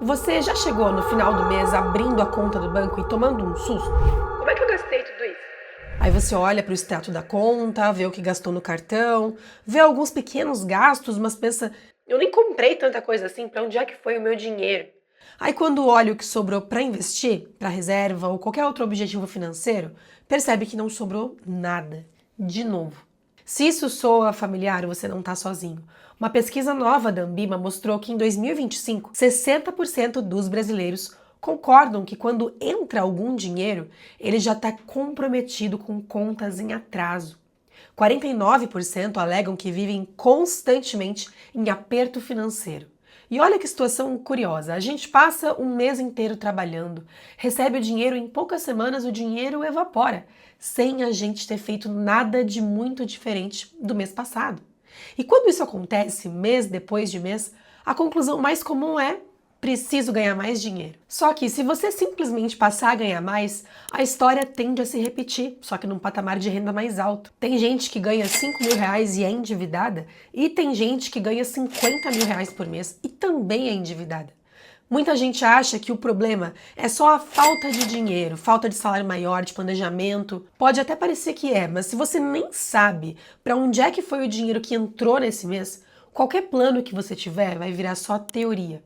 Você já chegou no final do mês abrindo a conta do banco e tomando um susto? Como é que eu gastei tudo isso? Aí você olha para o extrato da conta, vê o que gastou no cartão, vê alguns pequenos gastos, mas pensa, eu nem comprei tanta coisa assim, para onde é que foi o meu dinheiro? Aí quando olha o que sobrou para investir, para reserva ou qualquer outro objetivo financeiro, percebe que não sobrou nada. De novo. Se isso soa familiar, você não está sozinho. Uma pesquisa nova da Ambima mostrou que em 2025, 60% dos brasileiros concordam que quando entra algum dinheiro, ele já está comprometido com contas em atraso. 49% alegam que vivem constantemente em aperto financeiro. E olha que situação curiosa, a gente passa um mês inteiro trabalhando, recebe o dinheiro, em poucas semanas o dinheiro evapora, sem a gente ter feito nada de muito diferente do mês passado. E quando isso acontece, mês depois de mês, a conclusão mais comum é: preciso ganhar mais dinheiro. Só que se você simplesmente passar a ganhar mais, a história tende a se repetir, só que num patamar de renda mais alto. Tem gente que ganha 5 mil reais e é endividada, e tem gente que ganha 50 mil reais por mês e também é endividada. Muita gente acha que o problema é só a falta de dinheiro, falta de salário maior, de planejamento. Pode até parecer que é, mas se você nem sabe para onde é que foi o dinheiro que entrou nesse mês, qualquer plano que você tiver vai virar só teoria.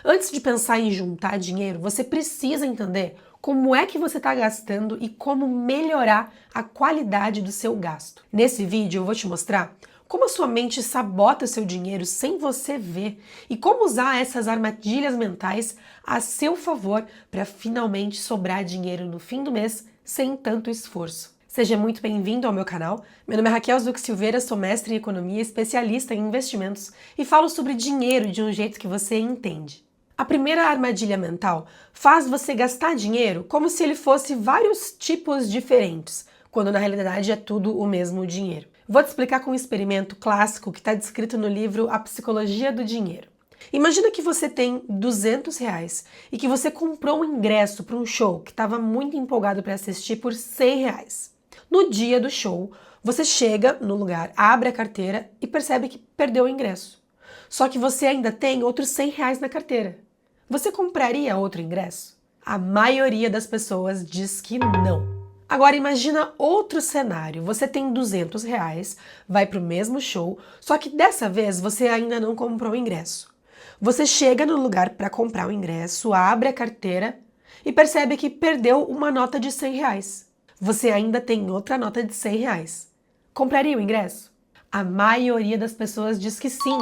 Antes de pensar em juntar dinheiro, você precisa entender como é que você está gastando e como melhorar a qualidade do seu gasto. Nesse vídeo eu vou te mostrar como a sua mente sabota seu dinheiro sem você ver e como usar essas armadilhas mentais a seu favor para finalmente sobrar dinheiro no fim do mês sem tanto esforço. Seja muito bem-vindo ao meu canal. Meu nome é Raquel Zuc Silveira, sou mestre em economia, especialista em investimentos e falo sobre dinheiro de um jeito que você entende. A primeira armadilha mental faz você gastar dinheiro como se ele fosse vários tipos diferentes, quando na realidade é tudo o mesmo dinheiro. Vou te explicar com um experimento clássico que está descrito no livro A Psicologia do Dinheiro. Imagina que você tem 200 reais e que você comprou um ingresso para um show que estava muito empolgado para assistir por 100 reais. No dia do show, você chega no lugar, abre a carteira e percebe que perdeu o ingresso. Só que você ainda tem outros 100 reais na carteira. Você compraria outro ingresso? A maioria das pessoas diz que não. Agora imagina outro cenário, você tem 200 reais, vai para o mesmo show, só que dessa vez você ainda não comprou o ingresso. Você chega no lugar para comprar o ingresso, abre a carteira e percebe que perdeu uma nota de 100 reais. Você ainda tem outra nota de 100 reais. Compraria o ingresso? A maioria das pessoas diz que sim.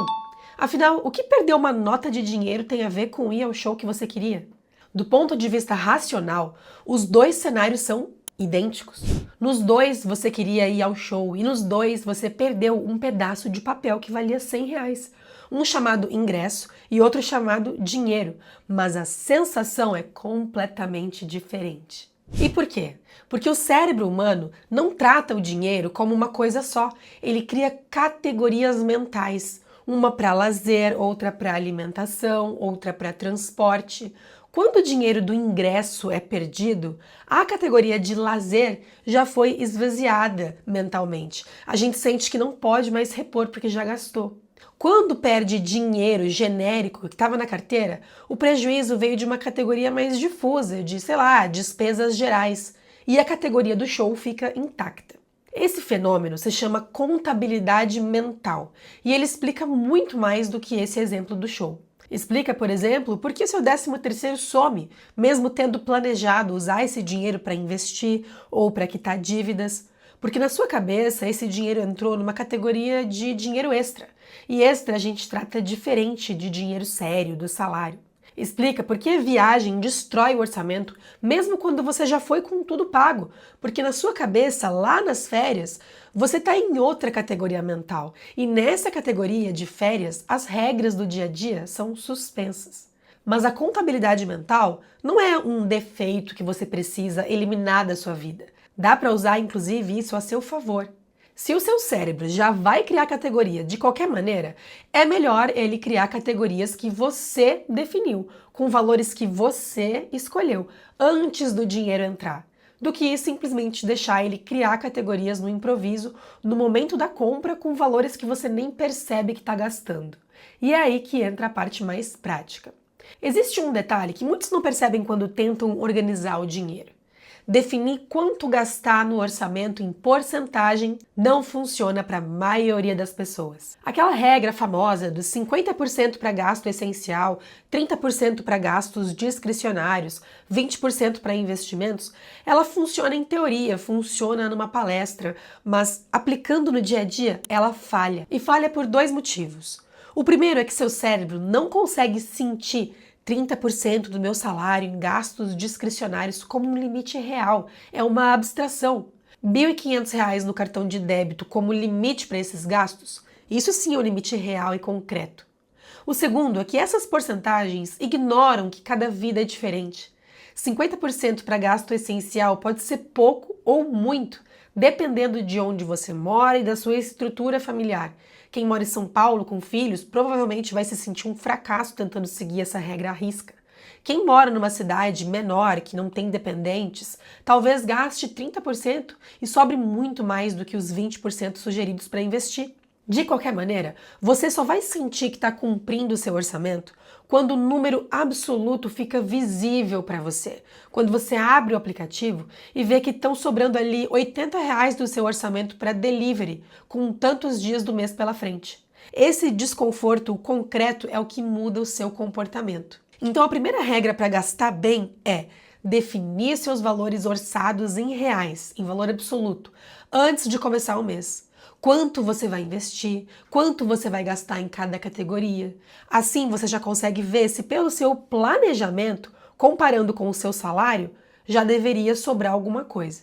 Afinal, o que perder uma nota de dinheiro tem a ver com ir ao show que você queria? Do ponto de vista racional, os dois cenários são idênticos. Nos dois você queria ir ao show e nos dois você perdeu um pedaço de papel que valia 100 reais. Um chamado ingresso e outro chamado dinheiro, mas a sensação é completamente diferente. E por quê? Porque o cérebro humano não trata o dinheiro como uma coisa só, ele cria categorias mentais. Uma para lazer, outra para alimentação, outra para transporte. Quando o dinheiro do ingresso é perdido, a categoria de lazer já foi esvaziada mentalmente. A gente sente que não pode mais repor porque já gastou. Quando perde dinheiro genérico que estava na carteira, o prejuízo veio de uma categoria mais difusa, de, sei lá, despesas gerais, e a categoria do show fica intacta. Esse fenômeno se chama contabilidade mental e ele explica muito mais do que esse exemplo do show. Explica, por exemplo, por que seu 13º some, mesmo tendo planejado usar esse dinheiro para investir ou para quitar dívidas. Porque na sua cabeça esse dinheiro entrou numa categoria de dinheiro extra. E extra a gente trata diferente de dinheiro sério, do salário. Explica por que viagem destrói o orçamento, mesmo quando você já foi com tudo pago. Porque na sua cabeça, lá nas férias, você está em outra categoria mental. E nessa categoria de férias, as regras do dia a dia são suspensas. Mas a contabilidade mental não é um defeito que você precisa eliminar da sua vida. Dá para usar, inclusive, isso a seu favor. Se o seu cérebro já vai criar categoria de qualquer maneira, é melhor ele criar categorias que você definiu, com valores que você escolheu, antes do dinheiro entrar, do que simplesmente deixar ele criar categorias no improviso, no momento da compra, com valores que você nem percebe que está gastando. E é aí que entra a parte mais prática. Existe um detalhe que muitos não percebem quando tentam organizar o dinheiro. Definir quanto gastar no orçamento em porcentagem não funciona para a maioria das pessoas. Aquela regra famosa dos 50% para gasto essencial, 30% para gastos discricionários, 20% para investimentos, ela funciona em teoria, funciona numa palestra, mas aplicando no dia a dia, ela falha. E falha por dois motivos. O primeiro é que seu cérebro não consegue sentir 30% do meu salário em gastos discricionários como um limite real. É uma abstração. R$ 1.500 no cartão de débito como limite para esses gastos? Isso sim é um limite real e concreto. O segundo é que essas porcentagens ignoram que cada vida é diferente. 50% para gasto essencial pode ser pouco ou muito, dependendo de onde você mora e da sua estrutura familiar. Quem mora em São Paulo com filhos provavelmente vai se sentir um fracasso tentando seguir essa regra à risca. Quem mora numa cidade menor, que não tem dependentes, talvez gaste 30% e sobre muito mais do que os 20% sugeridos para investir. De qualquer maneira, você só vai sentir que está cumprindo o seu orçamento quando o número absoluto fica visível para você. Quando você abre o aplicativo e vê que estão sobrando ali R$ 80 do seu orçamento para delivery, com tantos dias do mês pela frente. Esse desconforto concreto é o que muda o seu comportamento. Então a primeira regra para gastar bem é definir seus valores orçados em reais, em valor absoluto, antes de começar o mês. Quanto você vai investir, quanto você vai gastar em cada categoria. Assim você já consegue ver se pelo seu planejamento, comparando com o seu salário, já deveria sobrar alguma coisa.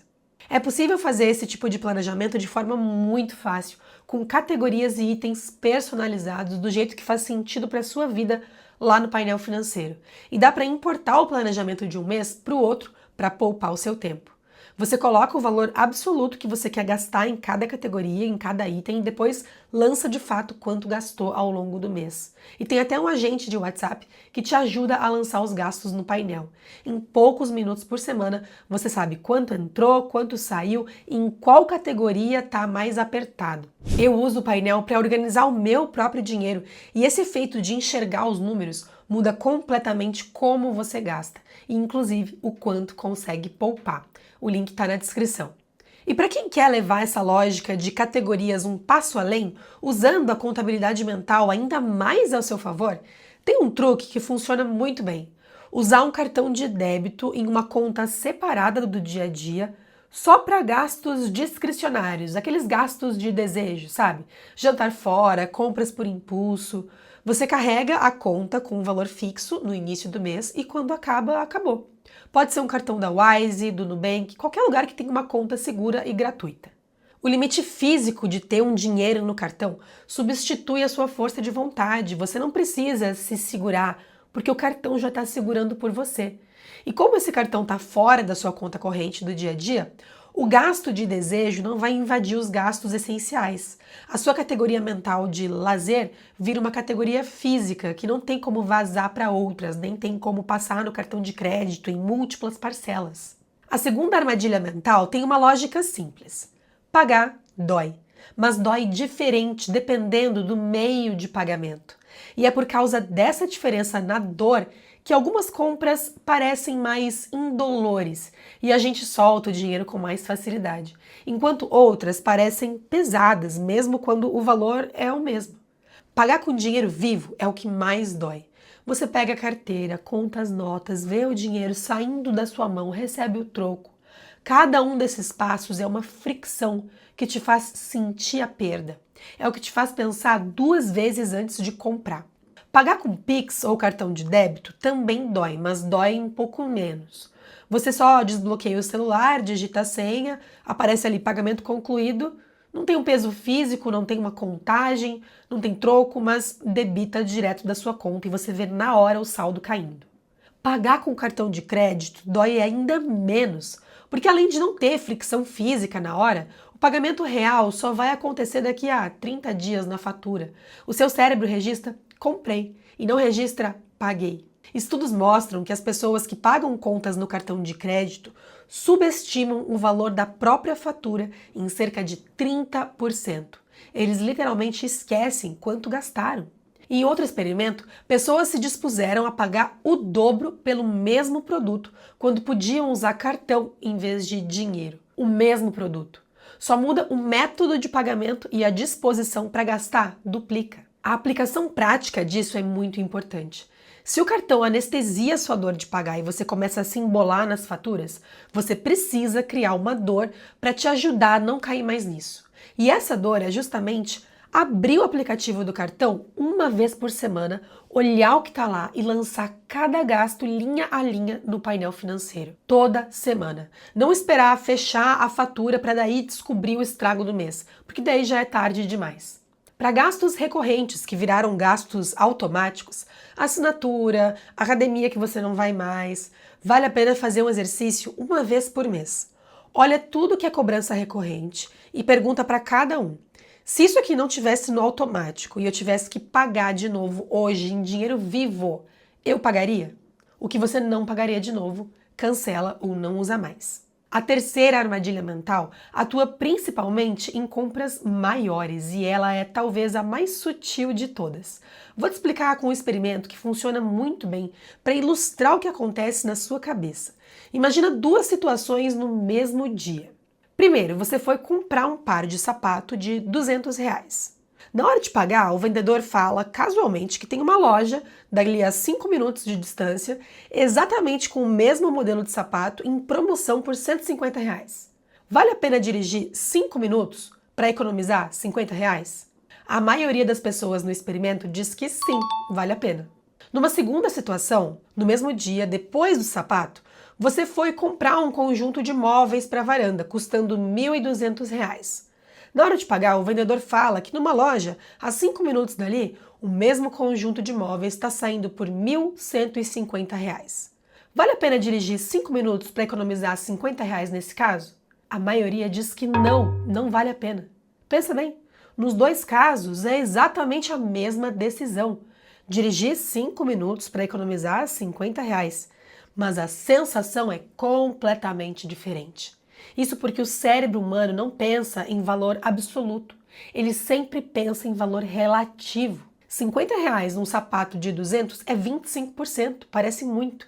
É possível fazer esse tipo de planejamento de forma muito fácil, com categorias e itens personalizados do jeito que faz sentido para a sua vida lá no painel financeiro. E dá para importar o planejamento de um mês para o outro para poupar o seu tempo. Você coloca o valor absoluto que você quer gastar em cada categoria, em cada item, e depois lança de fato quanto gastou ao longo do mês. E tem até um agente de WhatsApp que te ajuda a lançar os gastos no painel. Em poucos minutos por semana, você sabe quanto entrou, quanto saiu e em qual categoria está mais apertado. Eu uso o painel para organizar o meu próprio dinheiro e esse efeito de enxergar os números muda completamente como você gasta e, inclusive, o quanto consegue poupar. O link está na descrição. E para quem quer levar essa lógica de categorias um passo além, usando a contabilidade mental ainda mais ao seu favor, tem um truque que funciona muito bem. Usar um cartão de débito em uma conta separada do dia a dia, só para gastos discricionários, aqueles gastos de desejo, sabe? Jantar fora, compras por impulso. Você carrega a conta com um valor fixo no início do mês e quando acaba, acabou. Pode ser um cartão da Wise, do Nubank, qualquer lugar que tenha uma conta segura e gratuita. O limite físico de ter um dinheiro no cartão substitui a sua força de vontade. Você não precisa se segurar, porque o cartão já está segurando por você. E como esse cartão está fora da sua conta corrente do dia a dia, o gasto de desejo não vai invadir os gastos essenciais. A sua categoria mental de lazer vira uma categoria física que não tem como vazar para outras, nem tem como passar no cartão de crédito em múltiplas parcelas. A segunda armadilha mental tem uma lógica simples. Pagar dói, mas dói diferente dependendo do meio de pagamento. E é por causa dessa diferença na dor que algumas compras parecem mais indolores e a gente solta o dinheiro com mais facilidade, enquanto outras parecem pesadas, mesmo quando o valor é o mesmo. Pagar com dinheiro vivo é o que mais dói. Você pega a carteira, conta as notas, vê o dinheiro saindo da sua mão, recebe o troco. Cada um desses passos é uma fricção que te faz sentir a perda. É o que te faz pensar duas vezes antes de comprar. Pagar com Pix ou cartão de débito também dói, mas dói um pouco menos. Você só desbloqueia o celular, digita a senha, aparece ali pagamento concluído, não tem um peso físico, não tem uma contagem, não tem troco, mas debita direto da sua conta e você vê na hora o saldo caindo. Pagar com cartão de crédito dói ainda menos, porque além de não ter fricção física na hora, o pagamento real só vai acontecer daqui a 30 dias na fatura. O seu cérebro registra comprei e não registra paguei. Estudos mostram que as pessoas que pagam contas no cartão de crédito subestimam o valor da própria fatura em cerca de 30%. Eles literalmente esquecem quanto gastaram. Em outro experimento, pessoas se dispuseram a pagar o dobro pelo mesmo produto quando podiam usar cartão em vez de dinheiro. O mesmo produto. Só muda o método de pagamento e a disposição para gastar duplica. A aplicação prática disso é muito importante. Se o cartão anestesia sua dor de pagar e você começa a se embolar nas faturas, você precisa criar uma dor para te ajudar a não cair mais nisso. E essa dor é justamente abrir o aplicativo do cartão uma vez por semana, olhar o que está lá e lançar cada gasto linha a linha no painel financeiro. Toda semana. Não esperar fechar a fatura para daí descobrir o estrago do mês, porque daí já é tarde demais. Para gastos recorrentes que viraram gastos automáticos, assinatura, academia que você não vai mais, vale a pena fazer um exercício uma vez por mês. Olha tudo que é cobrança recorrente e pergunta para cada um. Se isso aqui não tivesse no automático e eu tivesse que pagar de novo hoje em dinheiro vivo, eu pagaria? O que você não pagaria de novo, cancela ou não usa mais. A terceira armadilha mental atua principalmente em compras maiores e ela é talvez a mais sutil de todas. Vou te explicar com um experimento que funciona muito bem para ilustrar o que acontece na sua cabeça. Imagina duas situações no mesmo dia. Primeiro, você foi comprar um par de sapato de R$ 200. Na hora de pagar, o vendedor fala casualmente que tem uma loja dali a 5 minutos de distância, exatamente com o mesmo modelo de sapato em promoção por R$ 150. Vale a pena dirigir 5 minutos para economizar R$ 50? A maioria das pessoas no experimento diz que sim, vale a pena. Numa segunda situação, no mesmo dia, depois do sapato, você foi comprar um conjunto de móveis para a varanda, custando R$ 1.200. Na hora de pagar, o vendedor fala que numa loja, a 5 minutos dali, o mesmo conjunto de móveis está saindo por R$ 1.150. Vale a pena dirigir 5 minutos para economizar R$ 50 nesse caso? A maioria diz que não vale a pena. Pensa bem, nos dois casos é exatamente a mesma decisão. Dirigir 5 minutos para economizar R$ 50. Mas a sensação é completamente diferente. Isso porque o cérebro humano não pensa em valor absoluto, ele sempre pensa em valor relativo. R$ 50 num sapato de 200 é 25%, parece muito.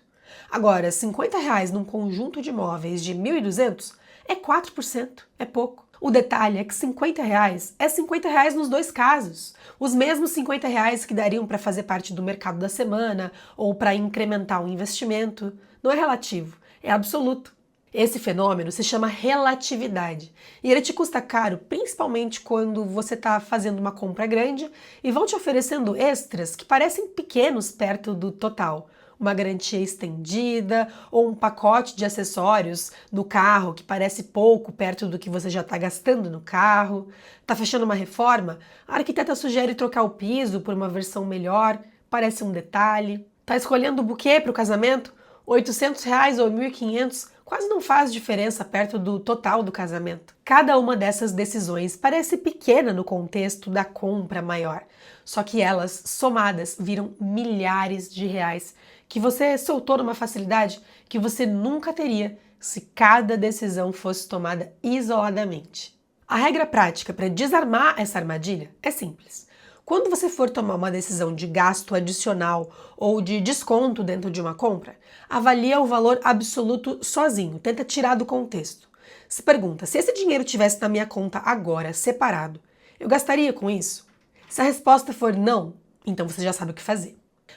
Agora, R$ 50 num conjunto de móveis de 1.200 é 4%, é pouco. O detalhe é que R$ 50 é R$ 50 nos dois casos. Os mesmos R$ 50 que dariam para fazer parte do mercado da semana ou para incrementar um investimento. Não é relativo, é absoluto. Esse fenômeno se chama relatividade e ele te custa caro principalmente quando você está fazendo uma compra grande e vão te oferecendo extras que parecem pequenos perto do total. Uma garantia estendida ou um pacote de acessórios no carro que parece pouco perto do que você já está gastando no carro. Está fechando uma reforma? A arquiteta sugere trocar o piso por uma versão melhor, parece um detalhe. Está escolhendo o buquê para o casamento? R$ 800 ou 1.500 quase não faz diferença perto do total do casamento. Cada uma dessas decisões parece pequena no contexto da compra maior, só que elas, somadas, viram milhares de reais que você soltou numa facilidade que você nunca teria se cada decisão fosse tomada isoladamente. A regra prática para desarmar essa armadilha é simples. Quando você for tomar uma decisão de gasto adicional ou de desconto dentro de uma compra, avalia o valor absoluto sozinho, tenta tirar do contexto. Se pergunta, se esse dinheiro estivesse na minha conta agora, separado, eu gastaria com isso? Se a resposta for não, então você já sabe o que fazer.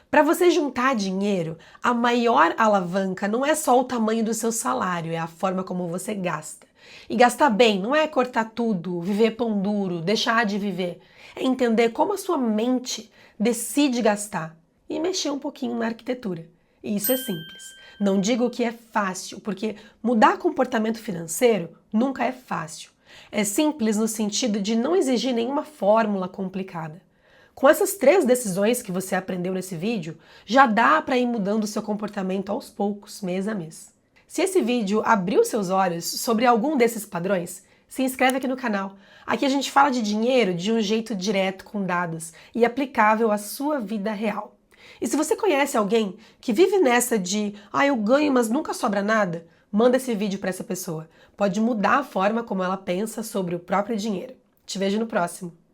Para você juntar dinheiro, a maior alavanca não é só o tamanho do seu salário, é a forma como você gasta. E gastar bem não é cortar tudo, viver pão duro, deixar de viver. É entender como a sua mente decide gastar e mexer um pouquinho na arquitetura. E isso é simples. Não digo que é fácil, porque mudar comportamento financeiro nunca é fácil. É simples no sentido de não exigir nenhuma fórmula complicada. Com essas 3 decisões que você aprendeu nesse vídeo, já dá para ir mudando o seu comportamento aos poucos, mês a mês. Se esse vídeo abriu seus olhos sobre algum desses padrões, se inscreve aqui no canal. Aqui a gente fala de dinheiro de um jeito direto, com dados e aplicável à sua vida real. E se você conhece alguém que vive nessa de eu ganho, mas nunca sobra nada, manda esse vídeo para essa pessoa. Pode mudar a forma como ela pensa sobre o próprio dinheiro. Te vejo no próximo.